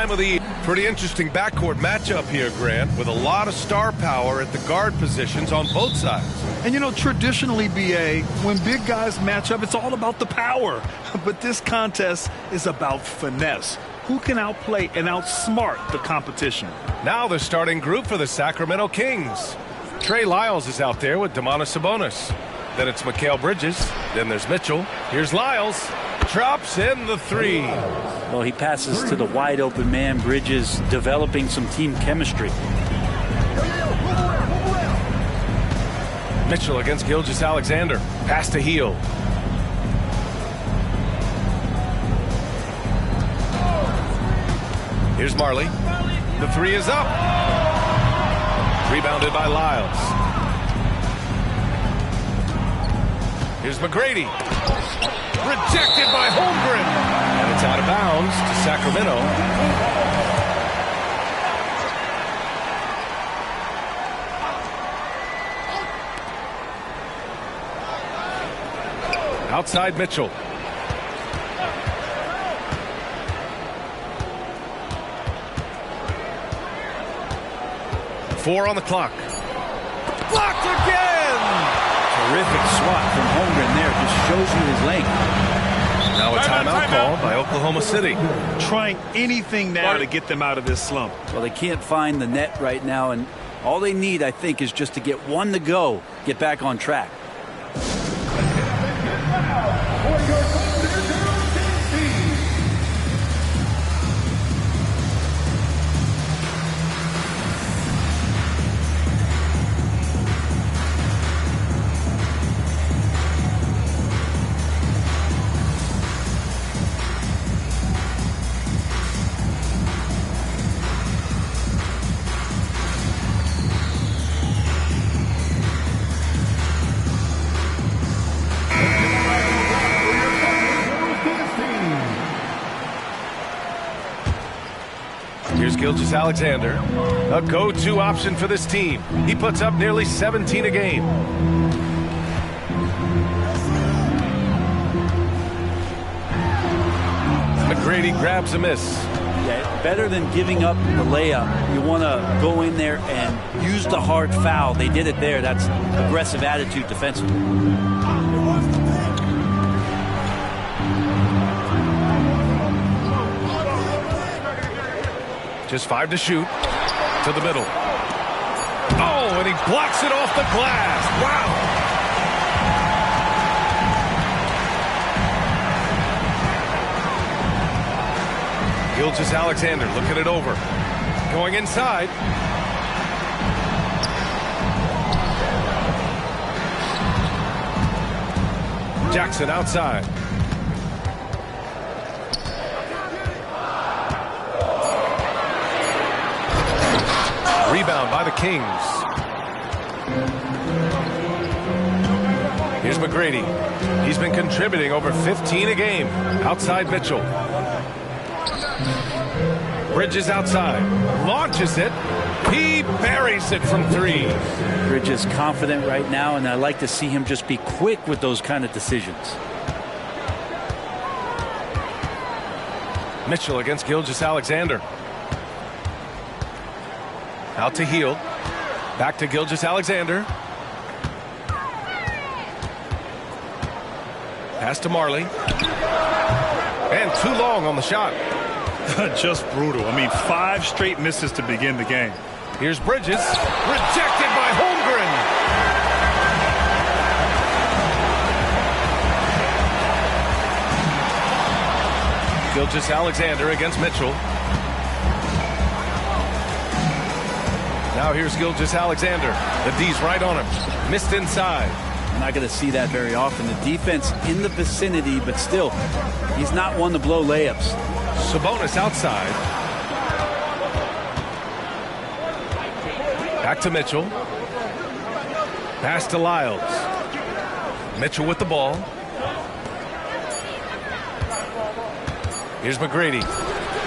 time of the year. Pretty interesting backcourt matchup here, Grant, with a lot of star power at the guard positions on both sides. And you know, traditionally, BA, when big guys match up, it's all about the power. But this contest is about finesse. Who can outplay and outsmart the competition? Now the starting group for the Sacramento Kings. Trey Lyles is out there with Domantas Sabonis. Then it's Mikal Bridges. Then there's Mitchell. Here's Lyles. Drops in the three. Well, he passes to the wide open man. Bridges developing some team chemistry. Mitchell against Gilgeous-Alexander. Pass to Heel. Here's Marley. The three is up. Rebounded by Lyles. Here's McGrady. Rejected by Holmgren. And it's out of bounds to Sacramento. Outside Mitchell. Four on the clock. Blocked again! Terrific swat from Holmgren there. Just shows you his length. Now a timeout called by Oklahoma City. Trying anything now to get them out of this slump. Well, they can't find the net right now, and all they need, I think, is just to get one to go, get back on track. Here's Gilgeous-Alexander, a go-to option for this team. He puts up nearly 17 a game. McGrady grabs a miss. Yeah, better than giving up the layup. You want to go in there and use the hard foul. They did it there. That's aggressive attitude defensively. Just 5 to shoot. To the middle. Oh, and he blocks it off the glass. Wow. Gilgeous-Alexander looking it over. Going inside. Jackson outside. Rebound by the Kings. Here's McGrady. He's been contributing over 15 a game. Outside Mitchell. Bridges outside. Launches it. He buries it from three. Bridges confident right now, and I like to see him just be quick with those kind of decisions. Mitchell against Gilgeous-Alexander. Out to Heel. Back to Gilgeous-Alexander. Pass to Marley. And too long on the shot. Just brutal. I mean, 5 straight misses to begin the game. Here's Bridges. Rejected by Holmgren. Gilgeous-Alexander against Mitchell. Now here's Gilgeous-Alexander. The D's right on him. Missed inside. I'm not going to see that very often. The defense in the vicinity, but still, he's not one to blow layups. Sabonis outside. Back to Mitchell. Pass to Lyles. Mitchell with the ball. Here's McGrady.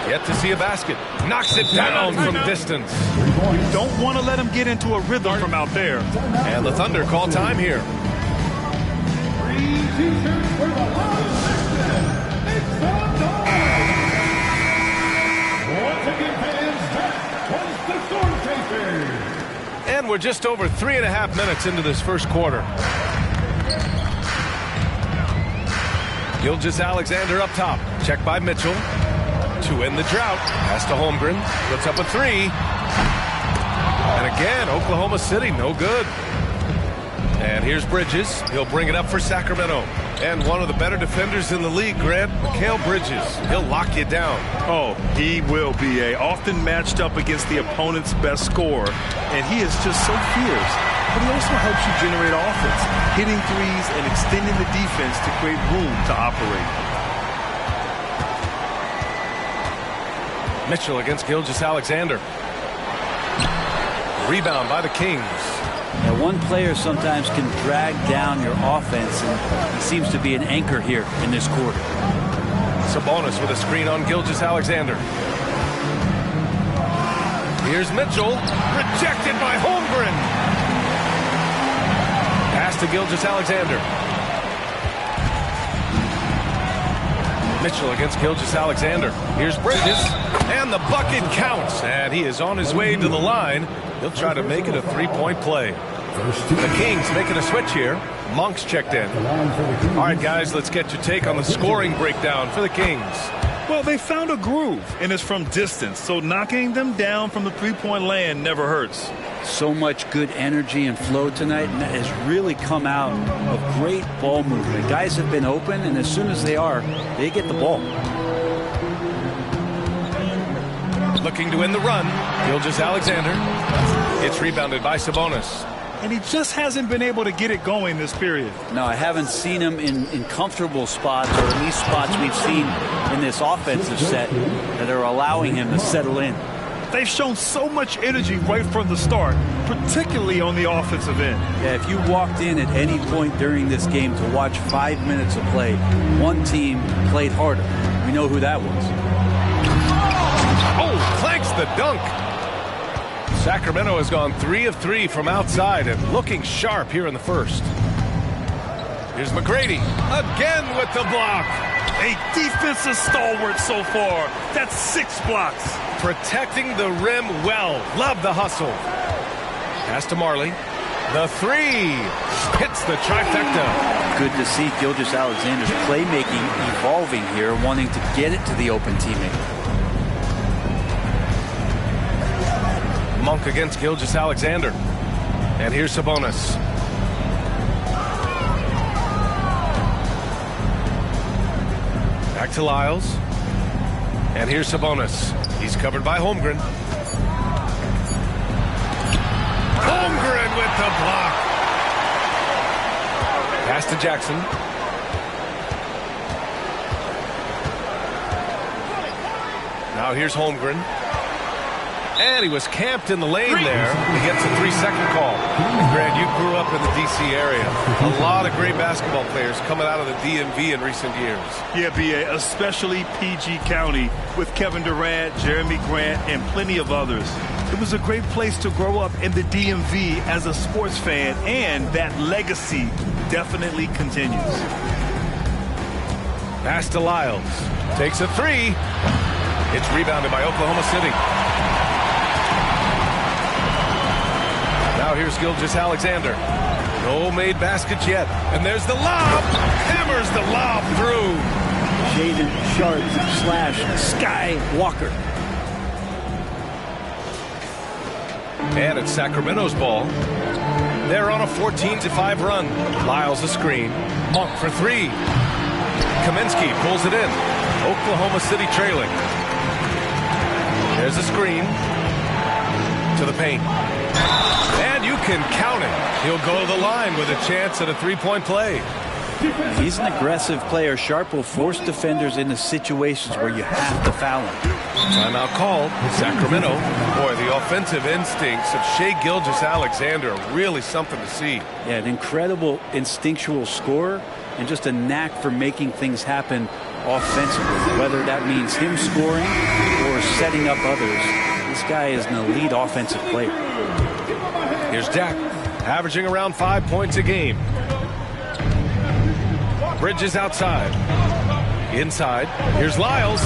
Yet to see a basket. Knocks it down from distance. You don't want to let him get into a rhythm from out there. And the Thunder call time here. And we're just over 3.5 minutes into this first quarter. Gilgeous-Alexander up top. Check by Mitchell. To end the drought. Pass to Holmgren. Puts up a three. And again, Oklahoma City, no good. And here's Bridges. He'll bring it up for Sacramento. And one of the better defenders in the league, Grant, Mikal Bridges. He'll lock you down. Oh, he will be often matched up against the opponent's best scorer. And he is just so fierce. But he also helps you generate offense, hitting threes and extending the defense to create room to operate. Mitchell against Gilgeous-Alexander. Rebound by the Kings. Now, one player sometimes can drag down your offense, and he seems to be an anchor here in this quarter. Sabonis with a screen on Gilgeous-Alexander. Here's Mitchell. Rejected by Holmgren. Pass to Gilgeous-Alexander. Mitchell against Gilgeous-Alexander. Here's Bridges. And the bucket counts. And he is on his way to the line. He'll try to make it a three-point play. The Kings making a switch here. Monk's checked in. All right, guys, let's get your take on the scoring breakdown for the Kings. Well, they found a groove, and it's from distance, so knocking them down from the three-point land never hurts. So much good energy and flow tonight, and that has really come out of great ball movement. Guys have been open, and as soon as they are, they get the ball. Looking to win the run, Gilgeous-Alexander. It's rebounded by Sabonis. And he just hasn't been able to get it going this period. No, I haven't seen him in comfortable spots, or at least spots we've seen in this offensive set that are allowing him to settle in. They've shown so much energy right from the start, particularly on the offensive end. Yeah, if you walked in at any point during this game to watch 5 minutes of play, one team played harder. We know who that was. Oh, clanks the dunk. Sacramento has gone 3 of 3 from outside and looking sharp here in the first. Here's McGrady again with the block. A defensive stalwart so far. That's 6 blocks. Protecting the rim well. Love the hustle. Pass to Marley. The three. Hits the trifecta. Good to see Gilgeous-Alexander's playmaking evolving here, wanting to get it to the open teammate. Monk against Gilgeous-Alexander. And here's Sabonis. Back to Lyles. And here's Sabonis. He's covered by Holmgren. Holmgren with the block. Pass to Jackson. Now here's Holmgren. And he was camped in the lane there. He gets a 3-second call. Grant, you grew up in the D.C. area. A lot of great basketball players coming out of the DMV in recent years. Yeah, B.A., especially PG County with Kevin Durant, Jeremy Grant, and plenty of others. It was a great place to grow up in the DMV as a sports fan, and that legacy definitely continues. Pass to Lyles. Takes a three. It's rebounded by Oklahoma City. Now here's Gilgeous-Alexander. No made baskets yet. And there's the lob. Hammers the lob through. Jaden Sharp / Skywalker. And it's Sacramento's ball. They're on a 14-5 run. Lyles a screen. Monk for three. Kaminsky pulls it in. Oklahoma City trailing. There's a screen. To the paint. And you can count it. He'll go to the line with a chance at a three-point play. He's an aggressive player. Sharp will force defenders into situations where you have to foul him. Timeout called. Sacramento. Boy, the offensive instincts of Shai Gilgeous-Alexander are really something to see. Yeah, an incredible instinctual scorer and just a knack for making things happen offensively, whether that means him scoring or setting up others. This guy is an elite offensive player. Here's Dak, averaging around 5 points a game. Bridges outside. Inside. Here's Lyles.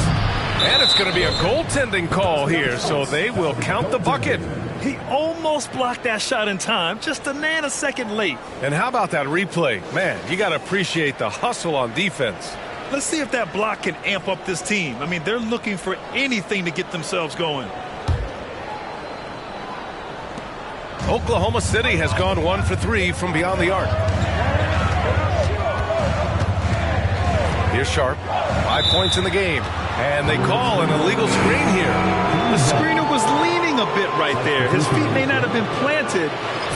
And it's going to be a goaltending call here, so they will count the bucket. He almost blocked that shot in time, just a nanosecond late. And how about that replay? Man, you got to appreciate the hustle on defense. Let's see if that block can amp up this team. I mean, they're looking for anything to get themselves going. Oklahoma City has gone 1 for 3 from beyond the arc. Here's Sharp. 5 points in the game. And they call an illegal screen here. The screener was leaning a bit right there. His feet may not have been planted.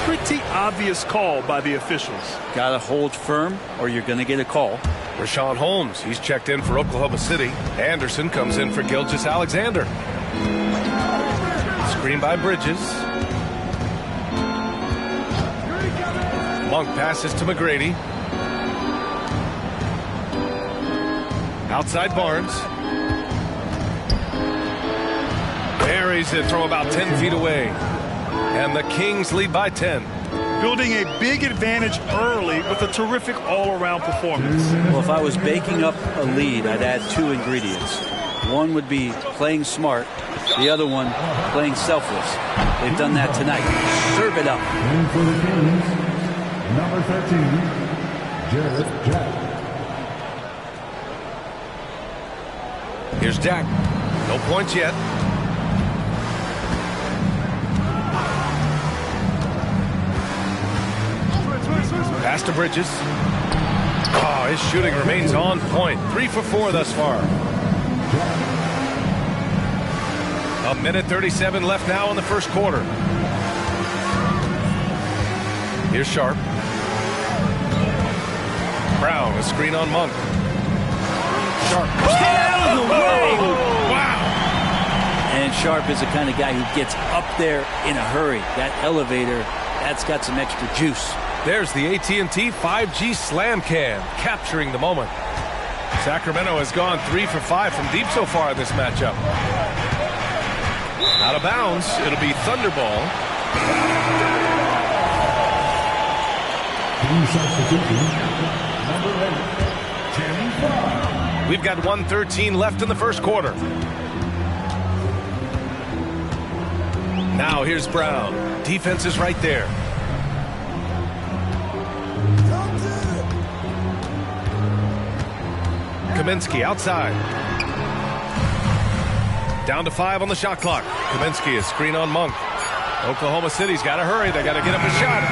Pretty obvious call by the officials. Got to hold firm or you're going to get a call. Rashawn Holmes, he's checked in for Oklahoma City. Anderson comes in for Gilgeous-Alexander. Screen by Bridges. Monk passes to McGrady. Outside Barnes. Buries it from about 10 feet away. And the Kings lead by 10. Building a big advantage early with a terrific all-around performance. Well, if I was baking up a lead, I'd add 2 ingredients. One would be playing smart. The other one, playing selfless. They've done that tonight. Serve it up. Number 13, Jared Jack. Here's Jack. No points yet. Pass to Bridges. Oh, his shooting remains on point. 3 for 4 thus far. A minute 37 left now in the first quarter. Here's Sharp. Brown, a screen on Monk. Sharp. Stay out of the way! Wow! And Sharp is the kind of guy who gets up there in a hurry. That elevator, that's got some extra juice. There's the AT&T 5G Slam Cam, capturing the moment. Sacramento has gone 3 for 5 from deep so far in this matchup. Out of bounds, it'll be Thunderball. We've got 1:13 left in the first quarter. Now here's Brown. Defense is right there. Kaminsky outside. Down to 5 on the shot clock. Kaminsky, a screen on Monk. Oklahoma City's got to hurry. They got to get up a shot.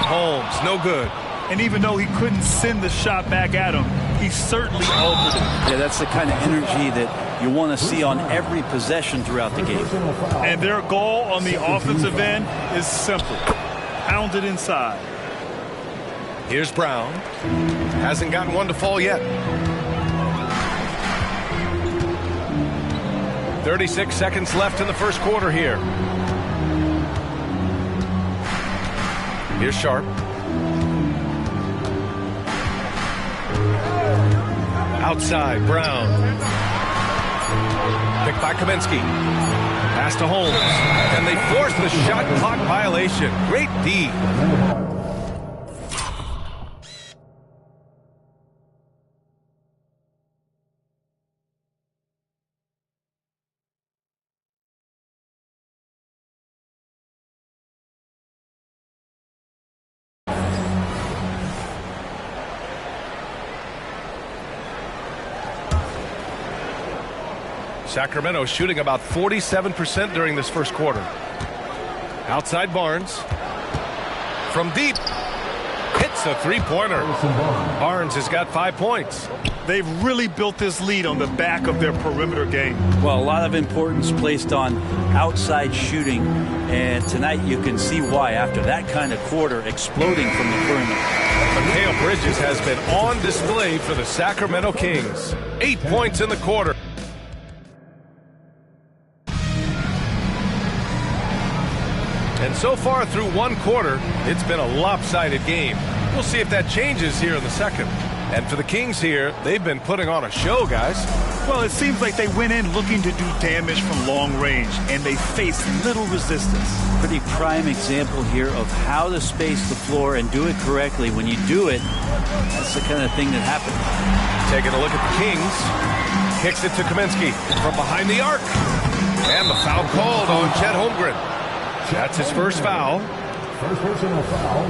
Holmes, no good. And even though he couldn't send the shot back at him, he certainly altered it. Yeah, that's the kind of energy that you want to see on every possession throughout the game. And their goal on the offensive end is simple. Pound it inside. Here's Brown. Hasn't gotten one to fall yet. 36 seconds left in the first quarter here. Here's Sharp. Outside, Brown. Picked by Kaminsky. Pass to Holmes. And they force the shot clock violation. Great D. Sacramento shooting about 47% during this first quarter. Outside Barnes. From deep. Hits a three-pointer. Barnes has got 5 points. They've really built this lead on the back of their perimeter game. Well, a lot of importance placed on outside shooting. And tonight you can see why after that kind of quarter exploding from the perimeter. Mikal Bridges has been on display for the Sacramento Kings. 8 points in the quarter. And so far through one quarter, it's been a lopsided game. We'll see if that changes here in the second. And for the Kings here, they've been putting on a show, guys. Well, it seems like they went in looking to do damage from long range, and they faced little resistance. Pretty prime example here of how to space the floor and do it correctly. When you do it, that's the kind of thing that happens. Taking a look at the Kings. Kicks it to Kaminsky from behind the arc. And the foul called on Chet Holmgren. That's his first foul. First personal foul.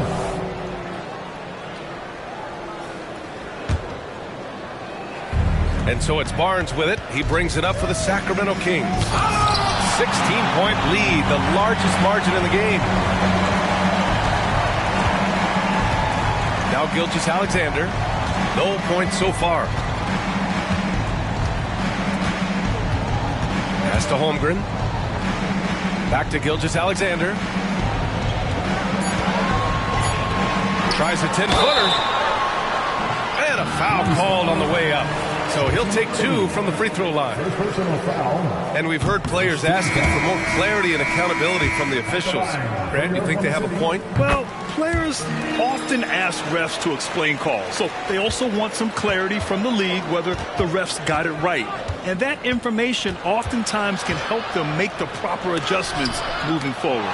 And so it's Barnes with it. He brings it up for the Sacramento Kings. 16-point lead, the largest margin in the game. Now Gilgeous-Alexander. No points so far. Pass to Holmgren. Back to Gilgeous-Alexander. Tries a 10-footer. And a foul called on the way up. So he'll take 2 from the free throw line. First personal foul. And we've heard players asking for more clarity and accountability from the officials. Grant, you think they have a point? Well, players often ask refs to explain calls. So they also want some clarity from the league whether the refs got it right. And that information oftentimes can help them make the proper adjustments moving forward.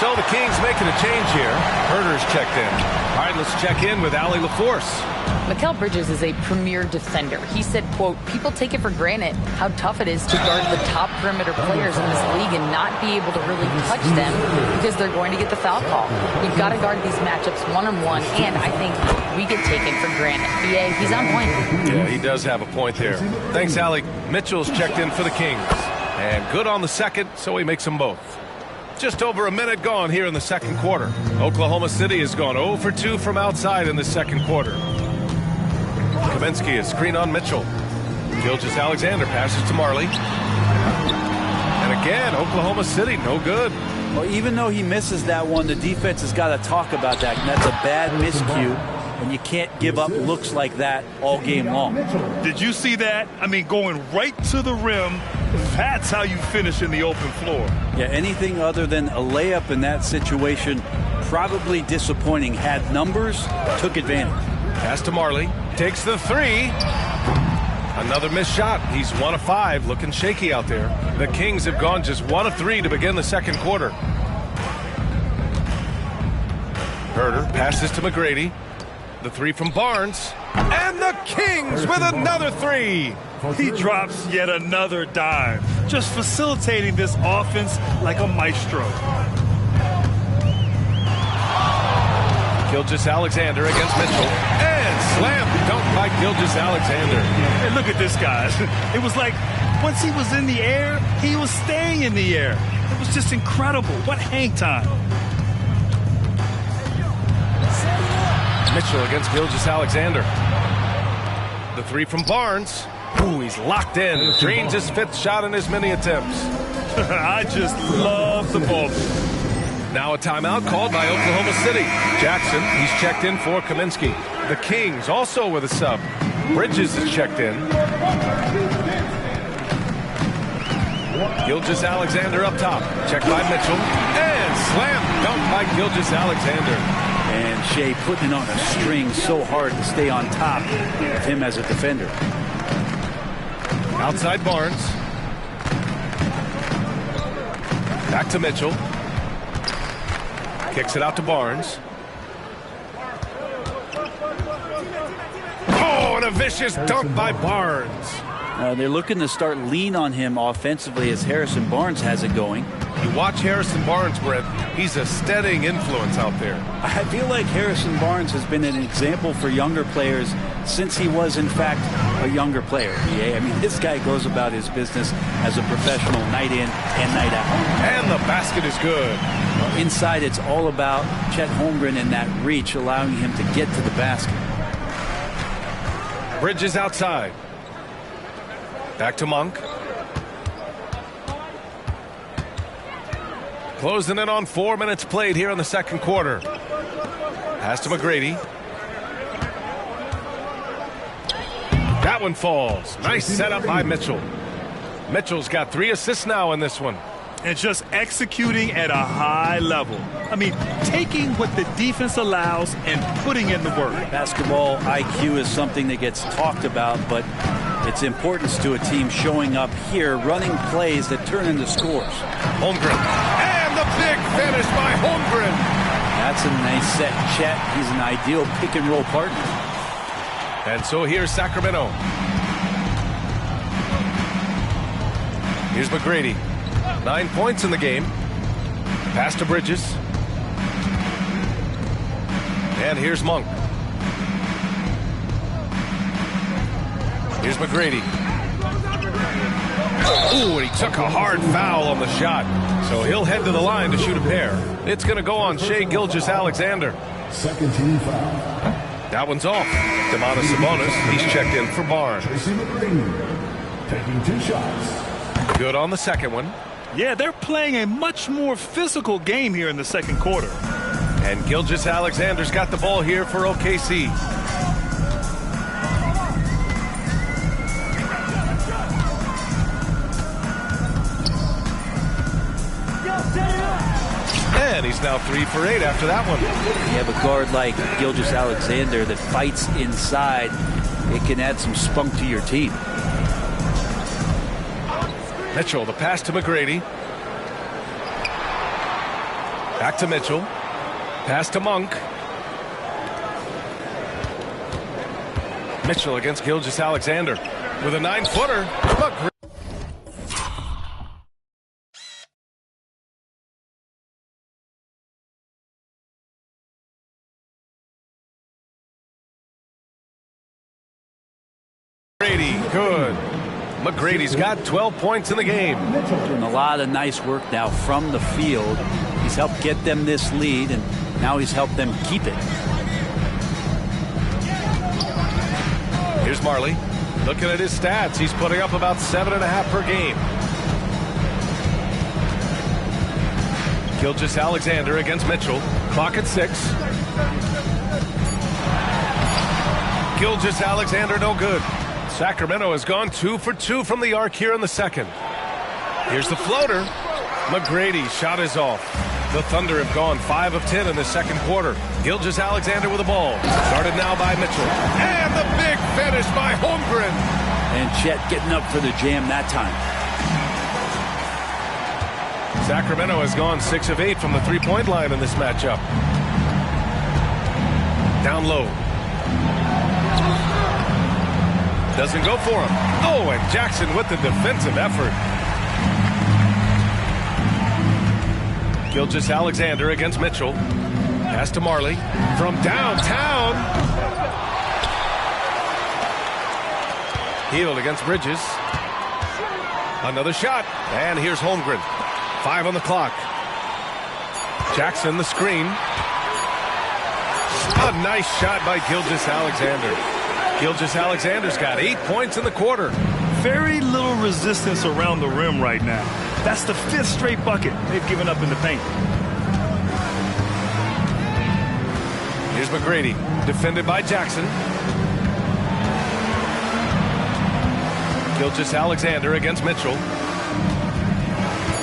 So the Kings making a change here. Herter's checked in. All right, let's check in with Allie LaForce. Mikal Bridges is a premier defender. He said, quote, people take it for granted how tough it is to guard the top perimeter players in this league and not be able to really touch them because they're going to get the foul call. You've got to guard these matchups one-on-one, and I think we get taken for granted. BA, he's on point. Yeah, he does have a point there. Thanks, Allie. Mitchell's checked in for the Kings. And good on the second, so he makes them both. Just over a minute gone here in the second quarter. Oklahoma City has gone 0 for 2 from outside in the second quarter. Kaminsky is screen on Mitchell. Gilgeous-Alexander passes to Marley. And again, Oklahoma City, no good. Well, even though he misses that one, the defense has got to talk about that. And that's a bad miscue. And you can't give up looks like that all game long. Did you see that? I mean, going right to the rim, that's how you finish in the open floor. Yeah, anything other than a layup in that situation, probably disappointing. Had numbers, took advantage. Pass to Marley. Takes the 3. Another missed shot. He's 1 of 5, looking shaky out there. The Kings have gone just 1 of 3 to begin the second quarter. Herter passes to McGrady. The 3 from Barnes. And the Kings with another 3. He drops yet another dime, just facilitating this offense like a maestro. Gilgeous-Alexander against Mitchell. And slam dunk by Gilgeous-Alexander. Hey, look at this, guys. It was like once he was in the air, he was staying in the air. It was just incredible. What hang time. Mitchell against Gilgeous-Alexander. The 3 from Barnes. Ooh, he's locked in. Drains his 5th shot in his many attempts. I just love the ball. Now a timeout called by Oklahoma City. Jackson, he's checked in for Kaminsky. The Kings also with a sub. Bridges is checked in. Gilgeous-Alexander up top. Checked by Mitchell. And slam dunk by Gilgeous-Alexander. And Shea putting it on a string so hard to stay on top of him as a defender. Outside Barnes. Back to Mitchell. Kicks it out to Barnes. Oh, and a vicious dunk by Barnes. They're looking to start lean on him offensively as Harrison Barnes has it going. You watch Harrison Barnes, Brett. He's a steadying influence out there. I feel like Harrison Barnes has been an example for younger players since he was, in fact, a younger player. Yeah, I mean, this guy goes about his business as a professional night in and night out. And the basket is good. Inside, it's all about Chet Holmgren and that reach, allowing him to get to the basket. Bridges outside. Back to Monk. Closing in on 4 minutes played here in the second quarter. Pass to McGrady. That one falls. Nice setup by Mitchell. Mitchell's got 3 assists now in this one. And just executing at a high level. I mean, taking what the defense allows and putting in the work. Basketball IQ is something that gets talked about, but its importance to a team showing up here, running plays that turn into scores. Holmgren. And the big finish by Holmgren. That's a nice set. Chet, he's an ideal pick and roll partner. And so here's Sacramento. Here's McGrady. 9 points in the game. Pass to Bridges. And here's Monk. Here's McGrady. Ooh, and he took a hard foul on the shot. So he'll head to the line to shoot a pair. It's going to go on Shai Gilgeous-Alexander. Second team foul. That one's off. Domantas Sabonis, he's checked in for Barnes. Tracy McGrady taking 2 shots. Good on the second one. Yeah, they're playing a much more physical game here in the second quarter. And Gilgeous-Alexander's got the ball here for OKC. And he's now 3 for 8 after that one. You have a guard like Gilgeous-Alexander that fights inside. It can add some spunk to your team. Mitchell, the pass to McGrady. Back to Mitchell. Pass to Monk. Mitchell against Gilgeous-Alexander with a 9-footer. McGrady, good. McGrady's got 12 points in the game. Doing a lot of nice work now from the field. He's helped get them this lead, and now he's helped them keep it. Here's Marley. Looking at his stats, he's putting up about 7.5 per game. Gilgeous-Alexander against Mitchell. Clock at 6. Gilgeous-Alexander no good. Sacramento has gone 2 for 2 from the arc here in the second. Here's the floater. McGrady's shot is off. The Thunder have gone 5 of 10 in the second quarter. Gilgeous-Alexander with the ball. Started now by Mitchell. And the big finish by Holmgren. And Chet getting up for the jam that time. Sacramento has gone 6 of 8 from the three-point line in this matchup. Down low. Doesn't go for him. Oh, and Jackson with the defensive effort. Gilgeous-Alexander against Mitchell. Pass to Marley from downtown. Healed against Bridges. Another shot. And here's Holmgren. 5 on the clock. Jackson the screen. A nice shot by Gilgeous-Alexander. Gilgeous-Alexander's got 8 points in the quarter. Very little resistance around the rim right now. That's the 5th straight bucket they've given up in the paint. Here's McGrady, defended by Jackson. Gilgeous-Alexander against Mitchell.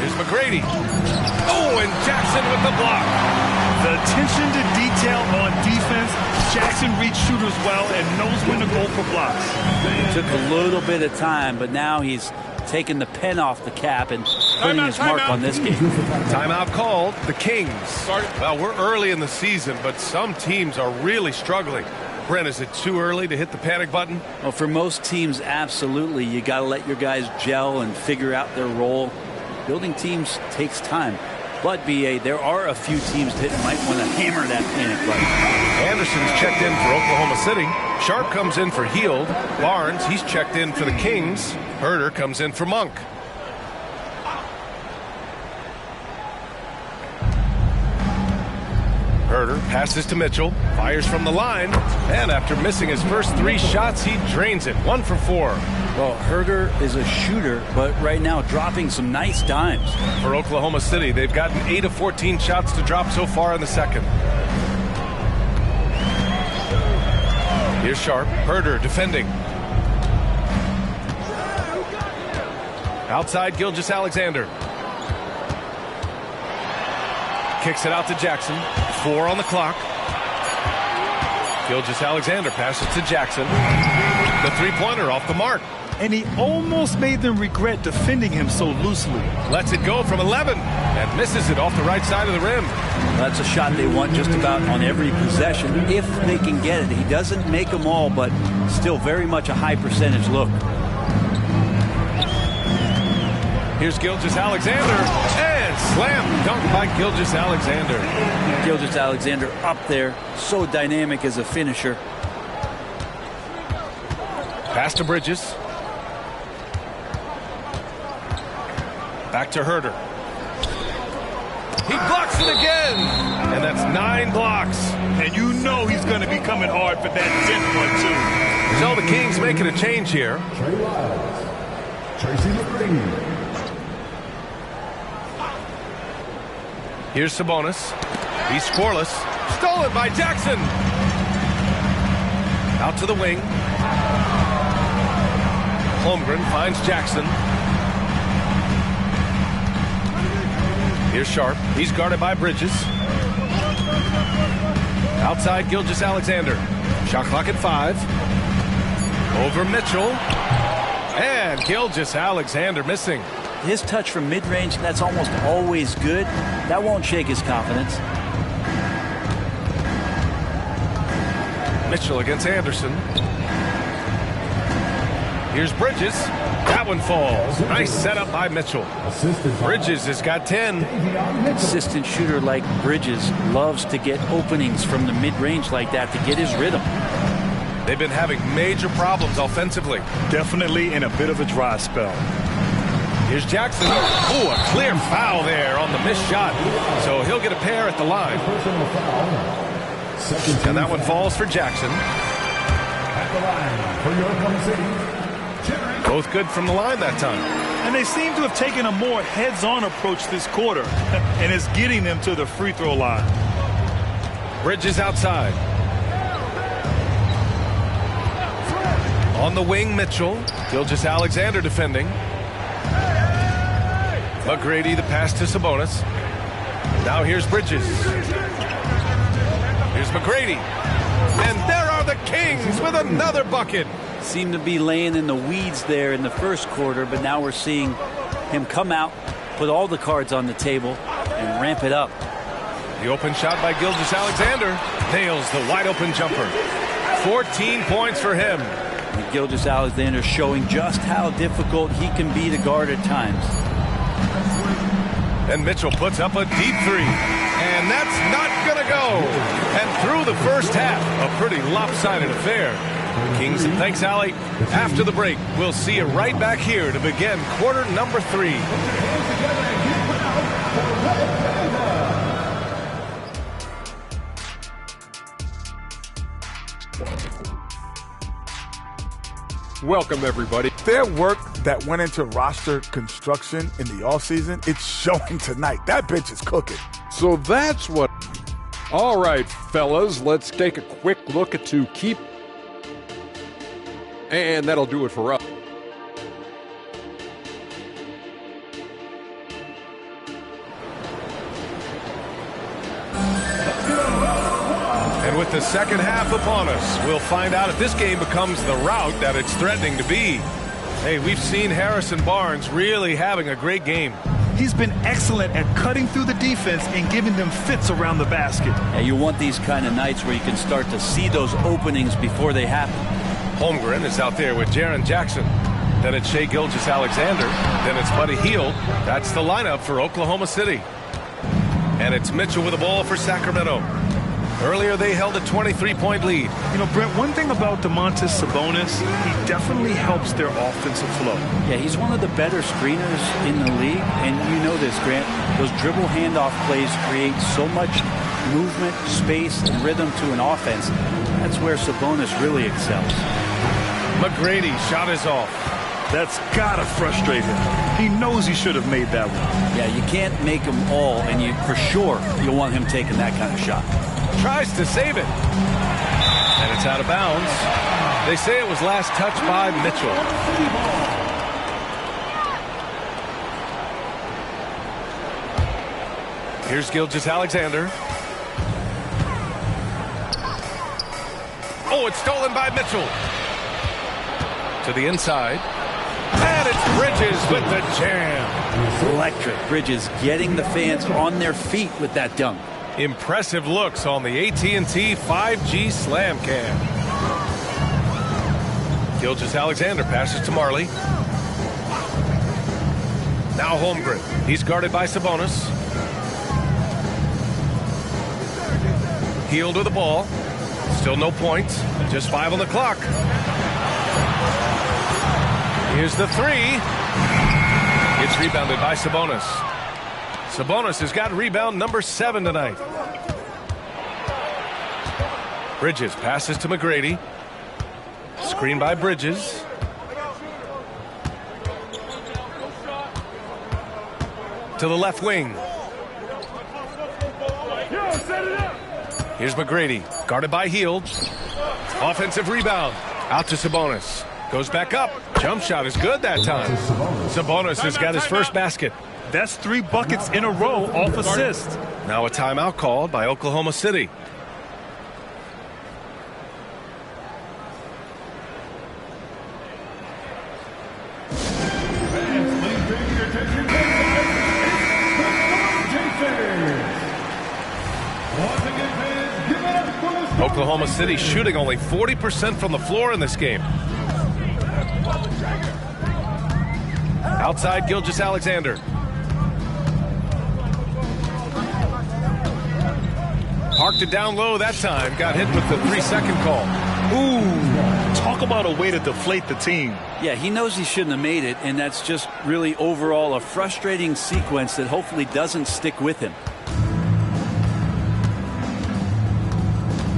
Here's McGrady. Oh, and Jackson with the block. The attention to detail on defense. Jackson reads shooters well and knows when to go for blocks. It took a little bit of time, but now he's taking the pen off the cap and putting his mark on this game. Timeout called. The Kings. Well, we're early in the season, but some teams are really struggling. Brent, is it too early to hit the panic button? Well, for most teams, absolutely. You got to let your guys gel and figure out their role. Building teams takes time. But, B.A., there are a few teams that might want to hammer that panic button. Anderson's checked in for Oklahoma City. Sharp comes in for Heald. Barnes, he's checked in for the Kings. Herder comes in for Monk. Herder passes to Mitchell. Fires from the line. And after missing his first 3 shots, he drains it. 1 for 4. Well, Herder is a shooter, but right now dropping some nice dimes. For Oklahoma City, they've gotten 8 of 14 shots to drop so far in the second. Here's Sharp. Herder defending. Outside Gilgeous-Alexander. Kicks it out to Jackson. 4 on the clock. Gilgeous-Alexander passes to Jackson. The three-pointer off the mark. And he almost made them regret defending him so loosely. Lets it go from 11 and misses it off the right side of the rim. That's a shot they want just about on every possession if they can get it. He doesn't make them all, but still very much a high percentage look. Here's Gilgeous-Alexander, and slam dunk by Gilgeous-Alexander. Gilgeous-Alexander up there, so dynamic as a finisher. Pass to Bridges. Back to Herter. He blocks it again, and that's 9 blocks. And you know he's going to be coming hard for that 10th one, too. So the Kings making a change here. Trey Lyles. Tracy McGrady. Here's Sabonis. He's scoreless. Stolen by Jackson. Out to the wing. Holmgren finds Jackson. Here's Sharp. He's guarded by Bridges. Outside Gilgeous-Alexander. Shot clock at 5. Over Mitchell. And Gilgeous-Alexander missing. His touch from mid-range, that's almost always good. That won't shake his confidence. Mitchell against Anderson. Here's Bridges. That one falls. Nice setup by Mitchell. Bridges has got 10. Consistent shooter like Bridges loves to get openings from the mid-range like that to get his rhythm. They've been having major problems offensively. Definitely in a bit of a dry spell. Here's Jackson. Oh, a clear foul there on the missed shot. So he'll get a pair at the line. And that one falls for Jackson. At the line for your Oklahoma City. Both good from the line that time. And they seem to have taken a more heads-on approach this quarter. And it's getting them to the free throw line. Bridges outside. On the wing, Mitchell. Gilgeous-Alexander defending. McGrady, the pass to Sabonis. Now here's Bridges. Here's McGrady. And there are the Kings with another bucket. Seemed to be laying in the weeds there in the first quarter, but now we're seeing him come out, put all the cards on the table, and ramp it up. The open shot by Gilgeous-Alexander nails the wide-open jumper. 14 points for him. And Gilgeous-Alexander showing just how difficult he can be to guard at times. And Mitchell puts up a deep three. And that's not going to go. And through the first half, a pretty lopsided affair. Kings, and thanks, Allie. After the break, we'll see you right back here to begin quarter number 3. Welcome, everybody. Their work that went into roster construction in the offseason, it's showing tonight. That bench is cooking. So that's what... All right, fellas, let's take a quick look at to keep... And that'll do it for us. And with the second half upon us, we'll find out if this game becomes the rout that it's threatening to be. Hey, we've seen Harrison Barnes really having a great game. He's been excellent at cutting through the defense and giving them fits around the basket. Yeah, you want these kind of nights where you can start to see those openings before they happen. Holmgren is out there with Jaren Jackson. Then it's Shai Gilgeous-Alexander. Then it's Buddy Hield. That's the lineup for Oklahoma City. And it's Mitchell with the ball for Sacramento. Earlier, they held a 23-point lead. You know, Brent, one thing about Domantas Sabonis, he definitely helps their offensive flow. Yeah, he's one of the better screeners in the league, and you know this, Grant. Those dribble handoff plays create so much movement, space, and rhythm to an offense. That's where Sabonis really excels. McGrady shot is off. That's gotta frustrate him. He knows he should have made that one. Yeah, you can't make them all, and you for sure you'll want him taking that kind of shot. Tries to save it. And it's out of bounds. They say it was last touched by Mitchell. Here's Gilgeous-Alexander. Oh, it's stolen by Mitchell. To the inside. And it's Bridges with the jam. Electric. Bridges getting the fans on their feet with that dunk. Impressive looks on the AT&T 5G Slam Cam. Gilgeous-Alexander passes to Marley. Now Holmgren. He's guarded by Sabonis. Hield with the ball. Still no points. Just 5 on the clock. Here's the three. It's rebounded by Sabonis. Sabonis has got rebound number 7 tonight. Bridges passes to McGrady. Screen by Bridges. To the left wing. Here's McGrady, guarded by Hield. Offensive rebound. Out to Sabonis. Goes back up. Jump shot is good that time. Sabonis has got his first basket. That's 3 buckets in a row off assist. Now a timeout called by Oklahoma City. Oklahoma City shooting only 40% from the floor in this game. Outside Gilgeous-Alexander. Parked it down low that time. Got hit with the 3-second call. Ooh, talk about a way to deflate the team. Yeah, he knows he shouldn't have made it, and that's just really overall a frustrating sequence that hopefully doesn't stick with him.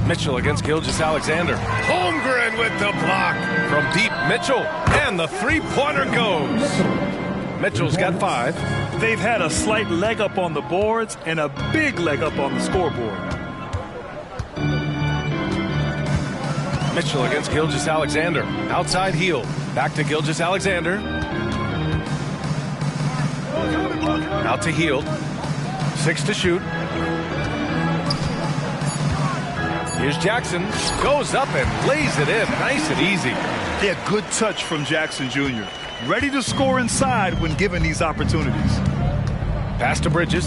Mitchell against Gilgeous-Alexander. Holmgren with the block from deep. Mitchell, and the three-pointer goes. Mitchell's got 5. They've had a slight leg up on the boards and a big leg up on the scoreboard. Mitchell against Gilgeous-Alexander. Outside Hield. Back to Gilgeous-Alexander. Out to Hield. 6 to shoot. Here's Jackson. Goes up and lays it in. Nice and easy. Yeah, good touch from Jackson Jr. Ready to score inside when given these opportunities. Pass to Bridges.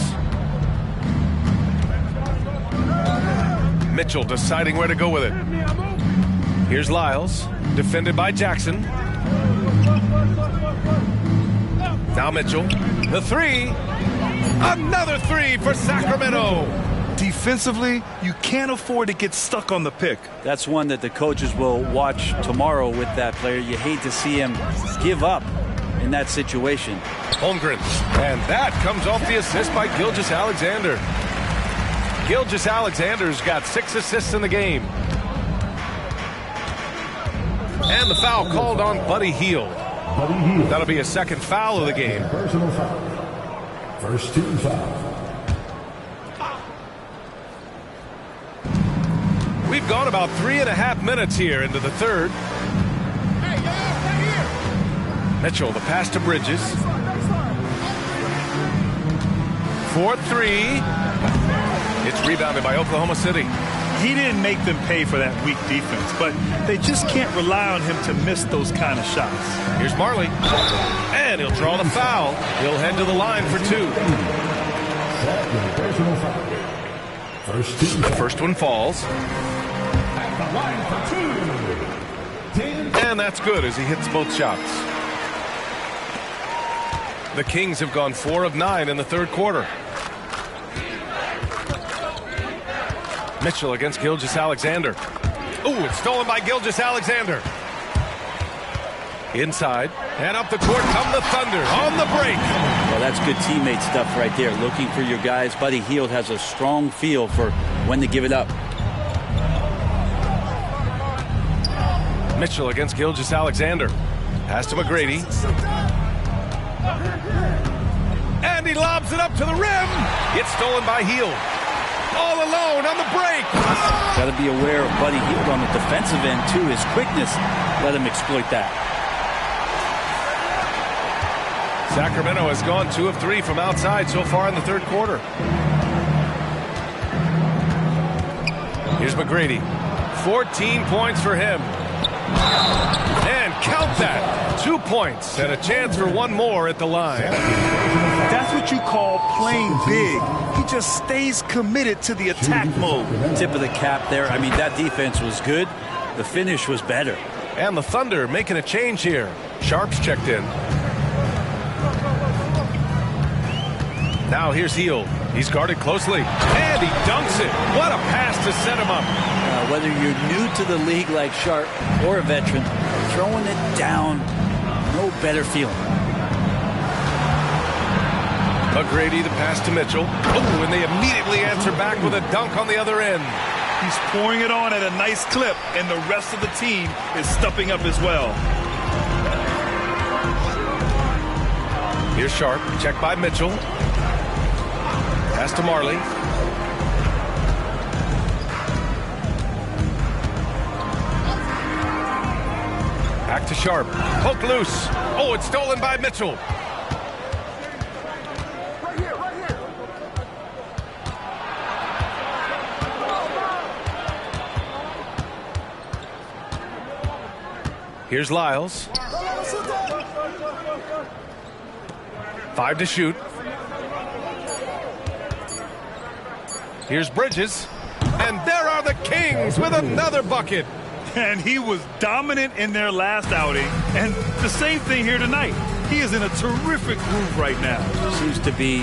Mitchell deciding where to go with it. Here's Lyles. Defended by Jackson. Now Mitchell. The 3. Another 3 for Sacramento. Defensively, you can't afford to get stuck on the pick. That's one that the coaches will watch tomorrow with that player. You hate to see him give up in that situation. Holmgren. And that comes off the assist by Gilgeous-Alexander. Gilgeous-Alexander's got 6 assists in the game. And the foul called on Buddy Hield. That'll be a second foul of the game. Personal foul. First team foul. We've gone about 3.5 minutes here into the third. Mitchell, the pass to Bridges. 4-3. It's rebounded by Oklahoma City. He didn't make them pay for that weak defense, but they just can't rely on him to miss those kind of shots. Here's Marley. And he'll draw the foul. He'll head to the line for 2. Personal foul. First team The foul. first one falls. Line for 2. And that's good as he hits both shots. The Kings have gone 4 of 9 in the third quarter. Mitchell against Gilgeous-Alexander. Ooh, it's stolen by Gilgeous-Alexander. Inside and up the court come the Thunder on the break. Well, that's good teammate stuff right there. Looking for your guys. Buddy Hield has a strong feel for when to give it up. Mitchell against Gilgeous-Alexander. Pass to McGrady. And he lobs it up to the rim. It's stolen by Hield. All alone on the break. Got to be aware of Buddy Hield on the defensive end, too. His quickness, let him exploit that. Sacramento has gone 2 of 3 from outside so far in the third quarter. Here's McGrady. 14 points for him. And count that. 2 points and a chance for 1 more at the line. That's what you call playing big. He just stays committed to the attack mode. Tip of the cap there. I mean, that defense was good. The finish was better. And the Thunder making a change here. Sharps checked in. Now here's Heel. He's guarded closely. And he dunks it. What a pass to set him up. Whether you're new to the league like Sharp or a veteran, throwing it down, no better feeling. McGrady, the pass to Mitchell. Oh, and they immediately answer back with a dunk on the other end. He's pouring it on at a nice clip, and the rest of the team is stepping up as well. Here's Sharp. Check by Mitchell. Pass to Marley. Back to Sharp. Poke loose. Oh, it's stolen by Mitchell. Here's Lyles. 5 to shoot. Here's Bridges. And there are the Kings with another bucket. And he was dominant in their last outing. And the same thing here tonight. He is in a terrific groove right now. Seems to be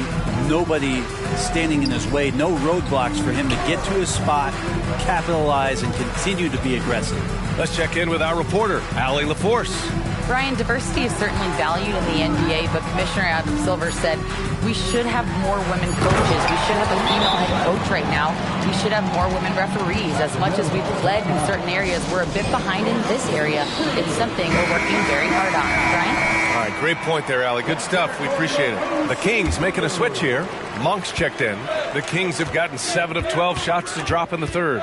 nobody standing in his way. No roadblocks for him to get to his spot, capitalize, and continue to be aggressive. Let's check in with our reporter, Allie LaForce. Brian, diversity is certainly valued in the NBA, but Commissioner Adam Silver said we should have more women coaches. We should have a female head coach right now. We should have more women referees. As much as we've led in certain areas, we're a bit behind in this area. It's something we're working very hard on. Brian? All right, great point there, Allie. Good stuff. We appreciate it. The Kings making a switch here. Monk's checked in. The Kings have gotten 7 of 12 shots to drop in the third.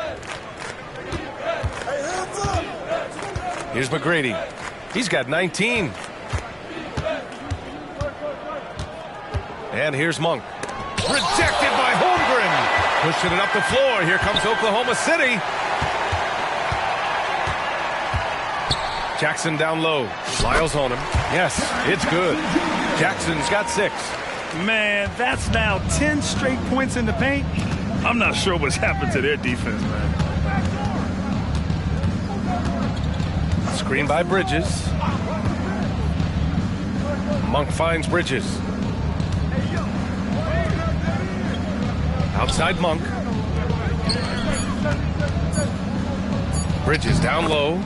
Here's McGrady. He's got 19. And here's Monk. Rejected by Holmgren. Pushing it up the floor. Here comes Oklahoma City. Jackson down low. Lyles on him. Yes, it's good. Jackson's got 6. Man, that's now 10 straight points in the paint. I'm not sure what's happened to their defense, man. Screen by Bridges. Monk finds Bridges. Outside Monk. Bridges down low.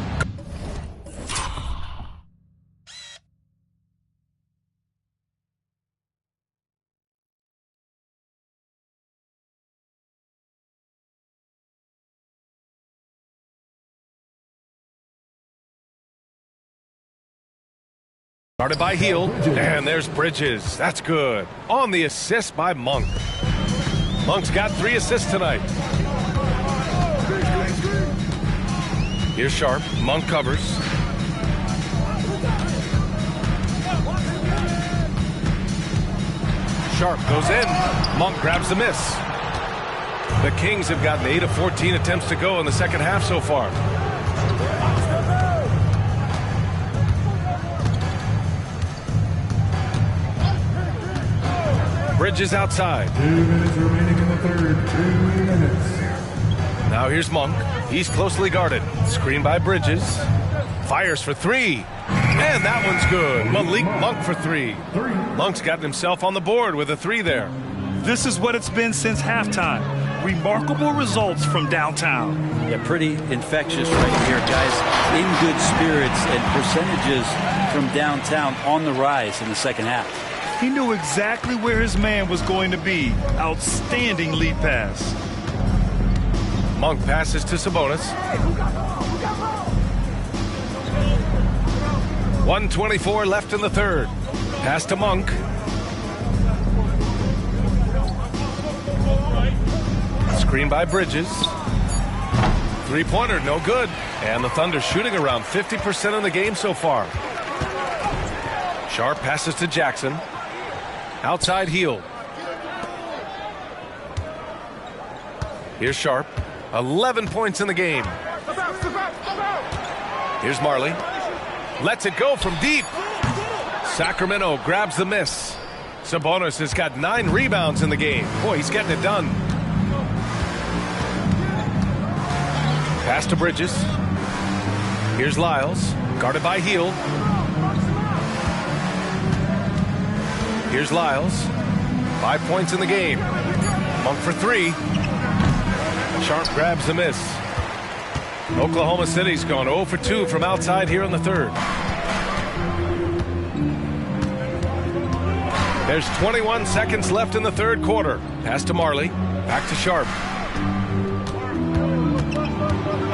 Started by Heel, and there's Bridges. That's good. On the assist by Monk. Monk's got 3 assists tonight. Here's Sharp. Monk covers. Sharp goes in. Monk grabs the miss. The Kings have gotten 8 of 14 attempts to go in the second half so far. Bridges outside. 2 minutes remaining in the third. 2 minutes. Now here's Monk. He's closely guarded. Screen by Bridges. Fires for 3. And that one's good. Malik Monk for 3. Monk's gotten himself on the board with a 3 there. This is what it's been since halftime. Remarkable results from downtown. Yeah, pretty infectious right here, guys. In good spirits and percentages from downtown on the rise in the second half. He knew exactly where his man was going to be. Outstanding lead pass. Monk passes to Sabonis. 1:24 left in the third. Pass to Monk. Screen by Bridges. 3-pointer, no good. And the Thunder shooting around 50% in the game so far. Sharp passes to Jackson. Outside Heel. Here's Sharp. 11 points in the game. Here's Marley. Lets it go from deep. Sacramento grabs the miss. Sabonis has got 9 rebounds in the game. Boy, he's getting it done. Pass to Bridges. Here's Lyles. Guarded by Heel. Here's Lyles. 5 points in the game. Monk for 3. Sharp grabs the miss. Oklahoma City's gone 0 for 2 from outside here in the third. There's 21 seconds left in the third quarter. Pass to Marley. Back to Sharp.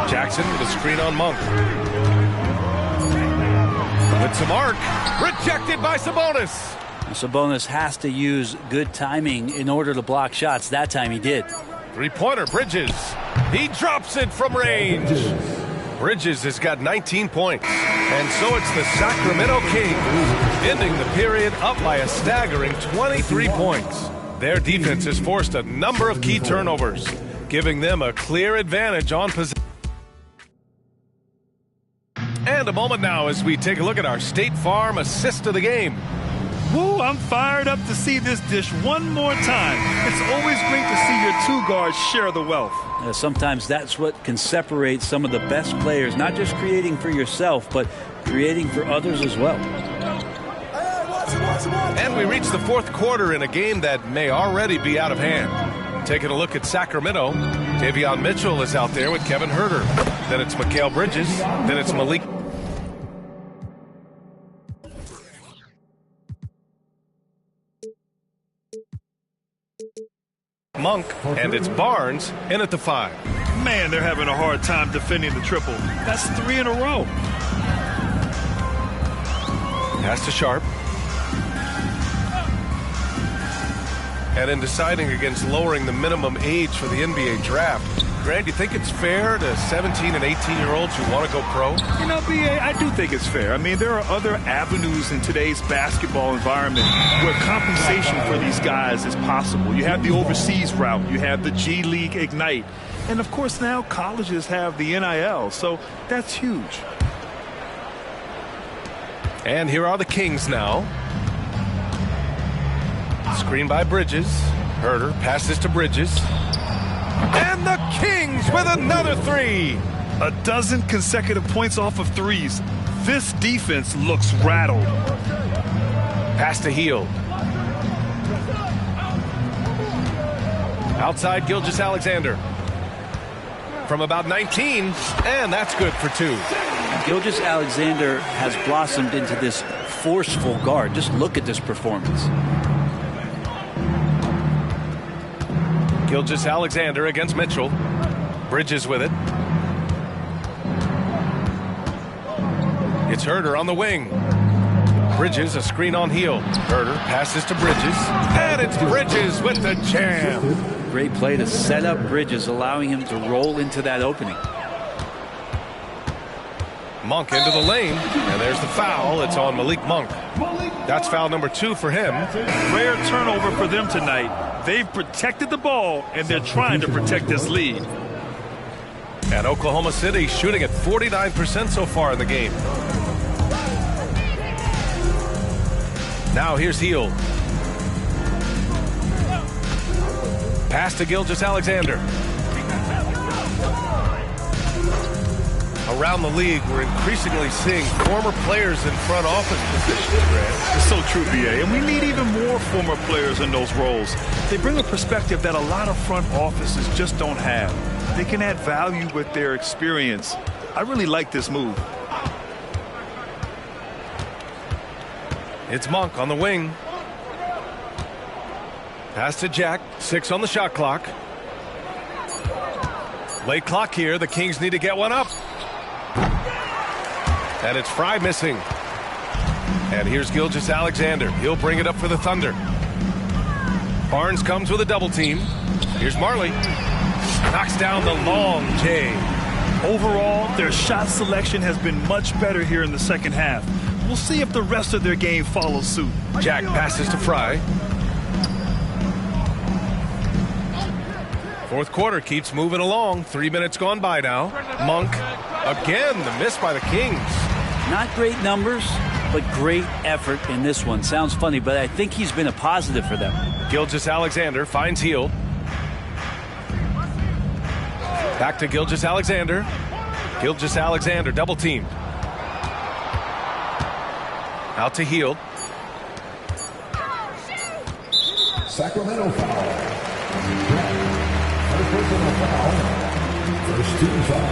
Jackson with a screen on Monk. With some arc. Rejected by Sabonis. Sabonis has to use good timing in order to block shots. That time he did. Three-pointer, Bridges. He drops it from range. Bridges has got 19 points. And so it's the Sacramento Kings ending the period up by a staggering 23 points. Their defense has forced a number of key turnovers, giving them a clear advantage on possession. And a moment now as we take a look at our State Farm assist of the game. Woo, I'm fired up to see this dish one more time. It's always great to see your two guards share the wealth. Sometimes that's what can separate some of the best players, not just creating for yourself, but creating for others as well. And we reach the fourth quarter in a game that may already be out of hand. Taking a look at Sacramento, Davion Mitchell is out there with Kevin Huerter. Then it's Mikal Bridges. Then it's Malik. Monk, and it's Barnes in at the 5. Man, they're having a hard time defending the triple. That's 3 in a row. Pass to Sharp. And in deciding against lowering the minimum age for the NBA draft, Grant, do you think it's fair to 17 and 18-year-olds who want to go pro? You know, B.A., I do think it's fair. I mean, there are other avenues in today's basketball environment where compensation for these guys is possible. You have the overseas route. You have the G League Ignite. And, of course, now colleges have the NIL, so that's huge. And here are the Kings now. Screen by Bridges. Huerter passes to Bridges. And the Kings with another 3. A dozen consecutive points off of threes. This defense looks rattled. Pass to Hield. Outside Gilgeous-Alexander. From about 19, and that's good for 2. Gilgeous-Alexander has blossomed into this forceful guard. Just look at this performance. Gilgeous-Alexander against Mitchell. Bridges with it. It's Huerter on the wing. Bridges, a screen on Hield. Huerter passes to Bridges. And it's Bridges with the jam. Great play to set up Bridges, allowing him to roll into that opening. Monk into the lane. And there's the foul. It's on Malik Monk. That's foul number 2 for him. Rare turnover for them tonight. They've protected the ball, and they're trying to protect this lead. And Oklahoma City shooting at 49% so far in the game. Now here's Hield. Pass to Gilgeous-Alexander. Around the league, we're increasingly seeing former players in front office positions, Grant. It's so true, B.A., and we need even more former players in those roles. They bring a perspective that a lot of front offices just don't have. They can add value with their experience. I really like this move. It's Monk on the wing. Pass to Jack. 6 on the shot clock. Late clock here. The Kings need to get one up. And it's Fry missing. And here's Gilgeous-Alexander. He'll bring it up for the Thunder. Barnes comes with a double team. Here's Marley. Knocks down the long J. Overall, their shot selection has been much better here in the second half. We'll see if the rest of their game follows suit. Jack passes to Fry. Fourth quarter keeps moving along. 3 minutes gone by now. Monk, again, the miss by the Kings. Not great numbers, but great effort in this one. Sounds funny, but I think he's been a positive for them. Gilgeous-Alexander finds Hield. Back to Gilgeous-Alexander. Gilgeous-Alexander double teamed. Out to Hield. Sacramento foul. First personal foul. First team foul.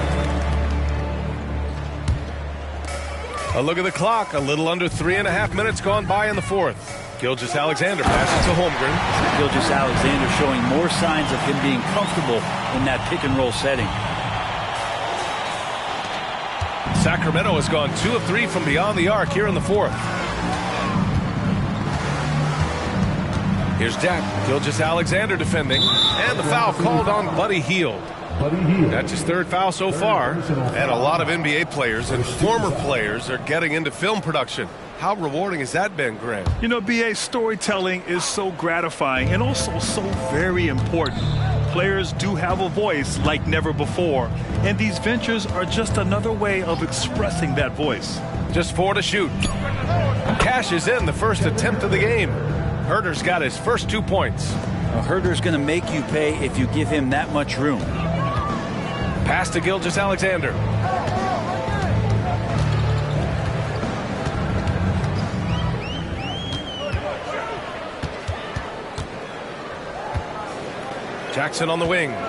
A look at the clock. A little under 3.5 minutes gone by in the fourth. Gilgeous-Alexander passes to Holmgren. Gilgeous-Alexander showing more signs of him being comfortable in that pick and roll setting. Sacramento has gone 2 of 3 from beyond the arc here in the fourth. Here's Jack. Gilgeous-Alexander defending. And the foul called on Buddy Hield. That's his third foul so far. And a lot of NBA players and former players are getting into film production. How rewarding has that been, Grant? You know, BA, storytelling is so gratifying and also so very important. Players do have a voice like never before, and these ventures are just another way of expressing that voice. Just 4 to shoot. Cash is in the first attempt of the game. Herder's got his first 2 points. Herder's going to make you pay if you give him that much room. Pass to Gilgeous-Alexander. Jackson on the wing. And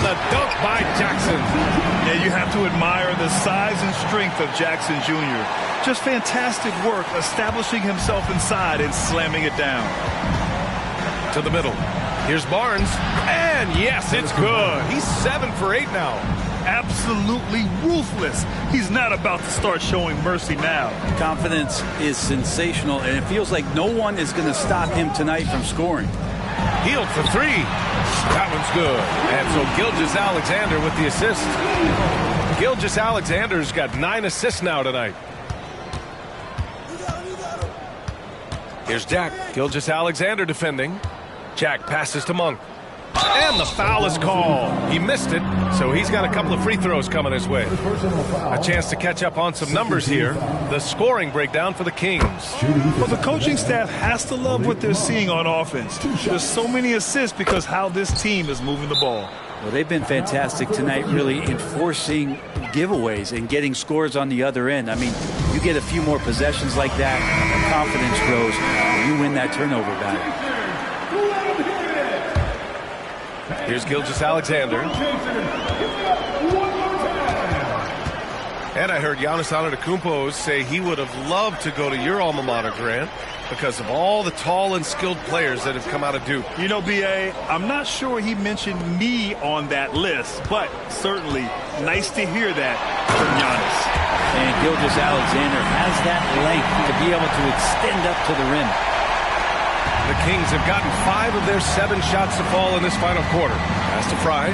the dunk by Jackson. Yeah, you have to admire the size and strength of Jackson Jr. Just fantastic work establishing himself inside and slamming it down. To the middle. Here's Barnes. And yes, it's good. He's 7 for 8 now. Absolutely ruthless. He's not about to start showing mercy now. Confidence is sensational, and it feels like no one is going to stop him tonight from scoring. Hield for 3. That one's good. And so Gilgeous-Alexander with the assist. Gilgeous-Alexander's got 9 assists now tonight. Here's Jack. Gilgeous-Alexander defending. Jack passes to Monk. And the foul is called. He missed it, so he's got a couple of free throws coming his way. A chance to catch up on some numbers here. The scoring breakdown for the Kings. Well, the coaching staff has to love what they're seeing on offense. There's so many assists because how this team is moving the ball. Well, they've been fantastic tonight, really enforcing giveaways and getting scores on the other end. I mean, you get a few more possessions like that, and confidence grows, and you win that turnover battle. Here's Gilgeous-Alexander. And I heard Giannis Antetokounmpo say he would have loved to go to your alma mater, Grant, because of all the tall and skilled players that have come out of Duke. You know, B.A., I'm not sure he mentioned me on that list, but certainly nice to hear that from Giannis. And Gilgeous-Alexander has that length to be able to extend up to the rim. The Kings have gotten 5 of their 7 shots to fall in this final quarter. Pass to Fry.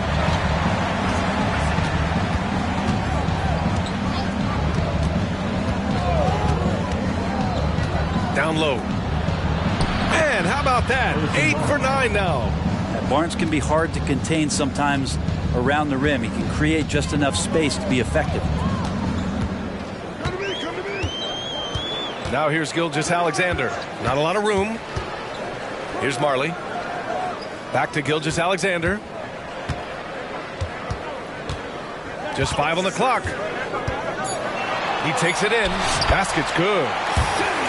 Down low. And how about that? 8 for 9 now. Barnes can be hard to contain sometimes around the rim. He can create just enough space to be effective. Now here's Gilgeous-Alexander. Not a lot of room. Here's Marley. Back to Gilgeous-Alexander. Just 5 on the clock. He takes it in. Basket's good.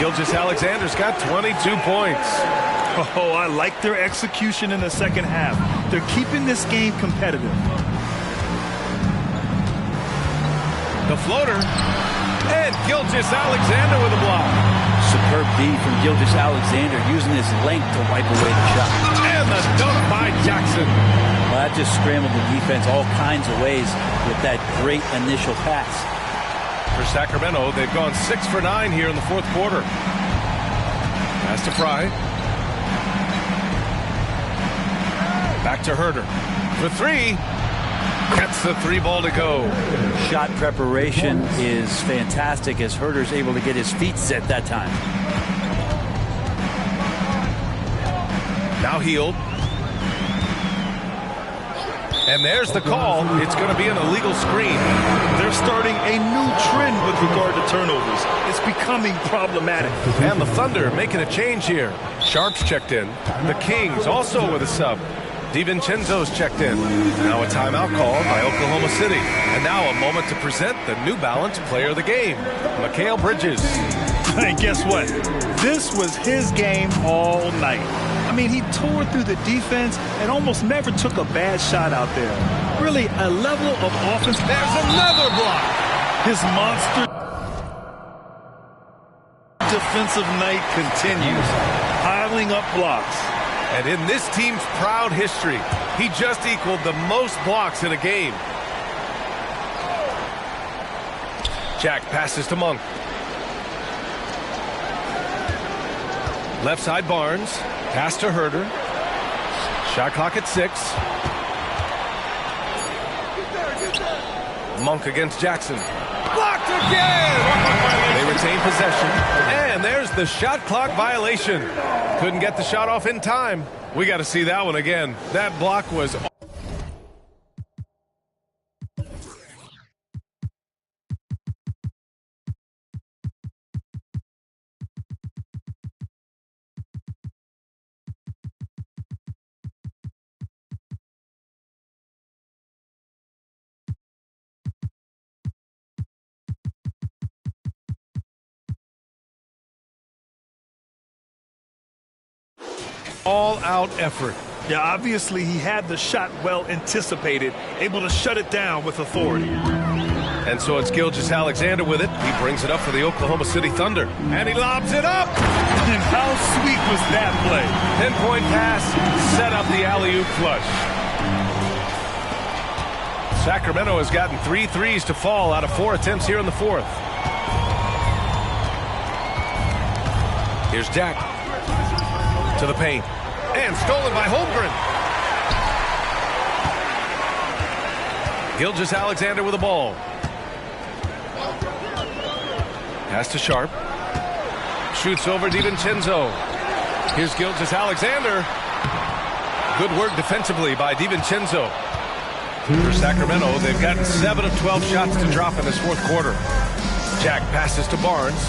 Gilgeous-Alexander's got 22 points. Oh, I like their execution in the second half. They're keeping this game competitive. The floater. And Gilgeous-Alexander with a block. Superb D from Gilgeous-Alexander using his length to wipe away the shot. And the dunk by Jackson. Well, that just scrambled the defense all kinds of ways with that great initial pass. For Sacramento, they've gone 6 for 9 here in the fourth quarter. Pass to Fry. Back to Herder. For 3. Gets the 3 ball to go. Shot preparation is fantastic as Herder's able to get his feet set that time. Now Hield. And there's the call. It's going to be an illegal screen. They're starting a new trend with regard to turnovers. It's becoming problematic. And the Thunder making a change here. Sharps checked in. The Kings also with a sub. DiVincenzo's checked in. Now a timeout called by Oklahoma City. And now a moment to present the New Balance Player of the Game, Mikal Bridges. And guess what? This was his game all night. I mean, he tore through the defense and almost never took a bad shot out there. Really, a level of offense. There's another block. His monster defensive night continues, piling up blocks. And in this team's proud history, he just equaled the most blocks in a game. Jack passes to Monk. Left side Barnes. Pass to Herder. Shot clock at 6. Monk against Jackson. Blocked again! They retain possession. And there's the shot clock violation. Couldn't get the shot off in time. We got to see that one again. That block was... all-out effort. Yeah, obviously he had the shot well anticipated, able to shut it down with authority. And so it's Gilgeous-Alexander with it. He brings it up for the Oklahoma City Thunder. And he lobs it up! And how sweet was that play? Pinpoint pass, set up the alley-oop flush. Sacramento has gotten 3 threes to fall out of 4 attempts here in the fourth. Here's Jack. To the paint. And stolen by Holmgren. Gilgeous-Alexander with the ball. Pass to Sharp. Shoots over DiVincenzo. Here's Gilgeous-Alexander. Good work defensively by DiVincenzo. For Sacramento, they've gotten 7 of 12 shots to drop in this fourth quarter. Jack passes to Barnes.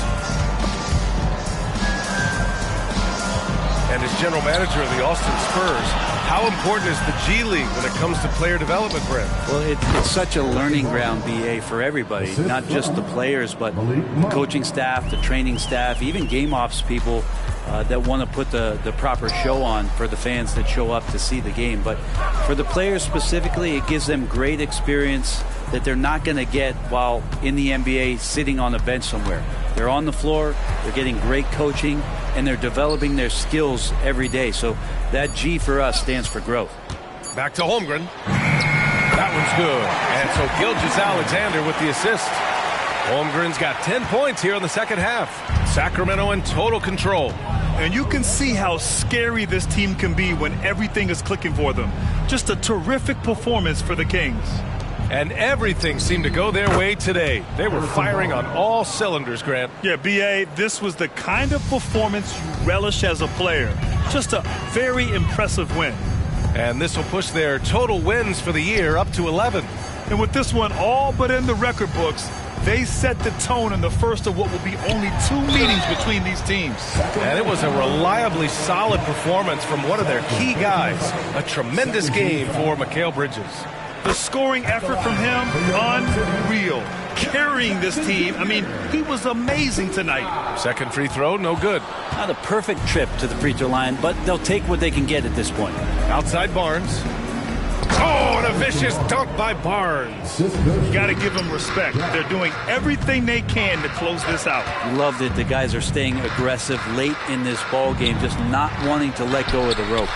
And as general manager of the Austin Spurs, how important is the G League when it comes to player development, Brent? Well, it's such a learning ground, BA, for everybody, not just the players, but the coaching staff, the training staff, even game ops people that want to put the proper show on for the fans that show up to see the game. But for the players specifically, it gives them great experience that they're not going to get while in the NBA sitting on a bench somewhere. They're on the floor, they're getting great coaching, and they're developing their skills every day. So that G for us stands for growth. Back to Holmgren. That one's good. And so Gilgeous-Alexander with the assist. Holmgren's got 10 points here in the second half. Sacramento in total control. And you can see how scary this team can be when everything is clicking for them. Just a terrific performance for the Kings. And everything seemed to go their way today. They were firing on all cylinders, Grant. Yeah, B.A., this was the kind of performance you relish as a player. Just a very impressive win. And this will push their total wins for the year up to 11. And with this one all but in the record books, they set the tone in the first of what will be only 2 meetings between these teams. And it was a reliably solid performance from one of their key guys. A tremendous game for Mikal Bridges. The scoring effort from him, unreal. Carrying this team. I mean, he was amazing tonight. Second free throw, no good. Not a perfect trip to the free throw line, but they'll take what they can get at this point. Outside Barnes. Oh, and a vicious dunk by Barnes. You got to give them respect. They're doing everything they can to close this out. Loved it. The guys are staying aggressive late in this ball game, just not wanting to let go of the rope.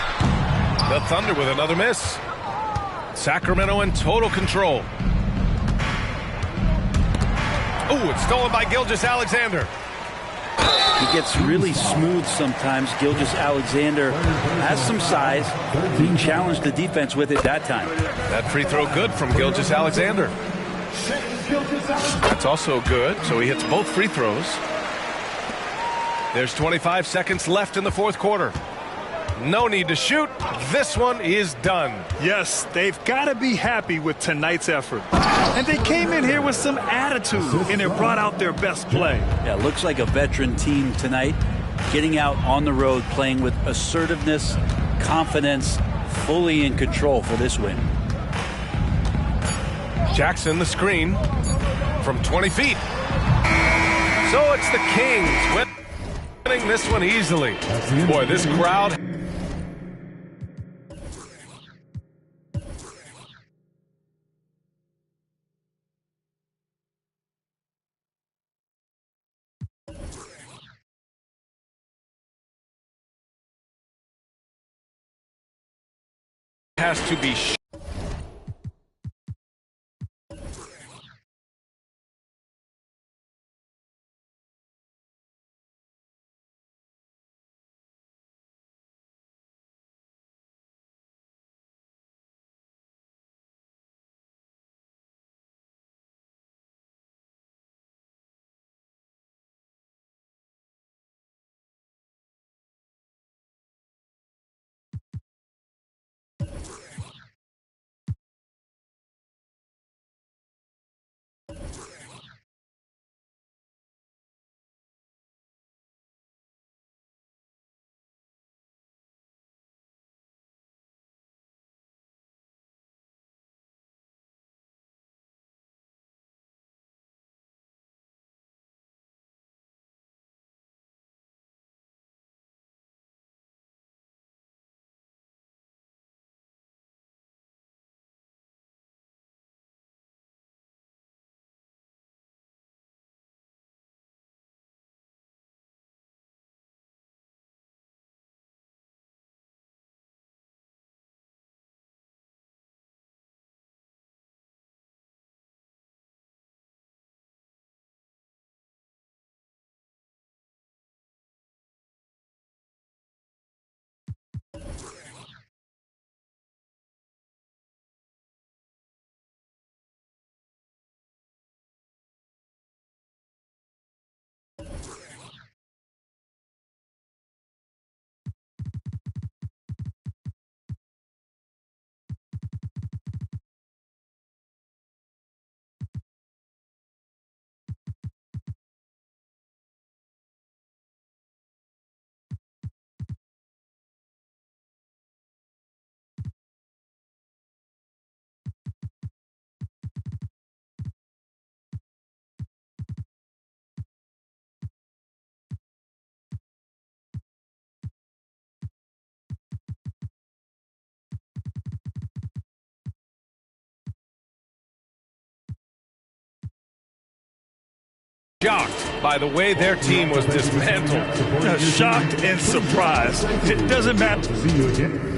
The Thunder with another miss. Sacramento in total control. Oh, it's stolen by Gilgeous-Alexander. He gets really smooth sometimes. Gilgeous-Alexander has some size. He challenged the defense with it that time. That free throw good from Gilgeous-Alexander. That's also good, so he hits both free throws. There's 25 seconds left in the fourth quarter. No need to shoot. This one is done. Yes, they've got to be happy with tonight's effort. And they came in here with some attitude, and it brought out their best play. Yeah, looks like a veteran team tonight, getting out on the road, playing with assertiveness, confidence, fully in control for this win. Jackson, the screen from 20 feet. So it's the Kings winning this one easily. Boy, this crowd has to be shocked by the way their team was dismantled. Shocked and surprised. It doesn't matter. See you again.